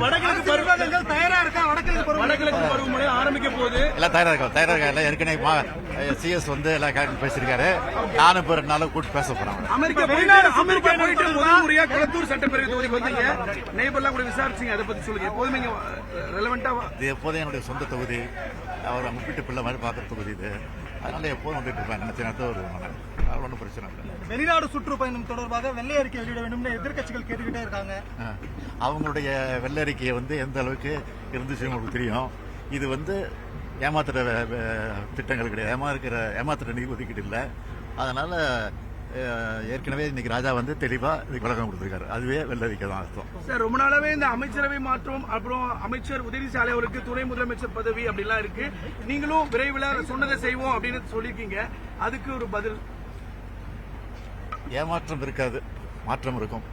வடகிழக்கு பருவங்கள் தயாரா இருக்கா? வடகிழக்கு பருவமழை ஆரம்பிக்க போகுது. எல்லாம் தயாரா இருக்கா? ஏற்கனவே சிஎஸ் வந்து எல்லாம் பேசியிருக்காரு. நானும் இப்போ 2 நாள் கூட்டு பேச போறேன். அமெரிக்கா போயிட்டு முதல் முறையா களத்தூர் சட்டப்பேரவை தொகுதிக்கு வந்தீங்க. நெய்பர்லாம் கூட விசாரிச்சீங்க. அதை பத்தி சொல்லுங்க. எப்போதுமே ரெலவெண்டா இது எப்போதும் என்னுடைய சொந்த தொகுதி. அவர் அவங்க வீட்டு பிள்ளை மாதிரி பார்க்குற தொகுதி இது. அதனால எப்போதும் வந்துட்டு இருப்பாங்க. நினைச்ச நேரத்தில் வருவாங்க. அது ஒன்றும் பிரச்சனை இல்லை. வெளிநாடு சுற்றுப்பயணம் தொடர்பாக வெள்ளை அறிக்கை வெளியிட வேண்டும் எதிர்க்கட்சிகள் கேட்டுக்கிட்டே இருக்காங்க. அவங்களுடைய வெள்ளை அறிக்கையை வந்து எந்த அளவுக்கு இருந்துச்சு உங்களுக்கு தெரியும். இது வந்து ஏமாத்துற திட்டங்கள் கிடையாது. ஏமாத்துற நிதி ஒதுக்கீடு இல்லை. அதனால ஏற்கனவே இன்னைக்கு ராஜா வந்து தெளிவா இதுக்கு விளக்கம் கொடுத்திருக்காரு. அதுவே வெள்ளை அறிக்கை தான் அர்த்தம். சார், ரொம்ப நாளாவே இந்த அமைச்சரவை மாற்றம், அப்புறம் அமைச்சர் உதயநிதி அவருக்கு துணை முதலமைச்சர் பதவி அப்படிலாம் இருக்கு. நீங்களும் விரைவில் சொன்னதை செய்வோம் அப்படின்னு சொல்லியிருக்கீங்க. அதுக்கு ஒரு பதில்? ஏமாற்றம் இருக்காது, மாற்றம் இருக்கும்.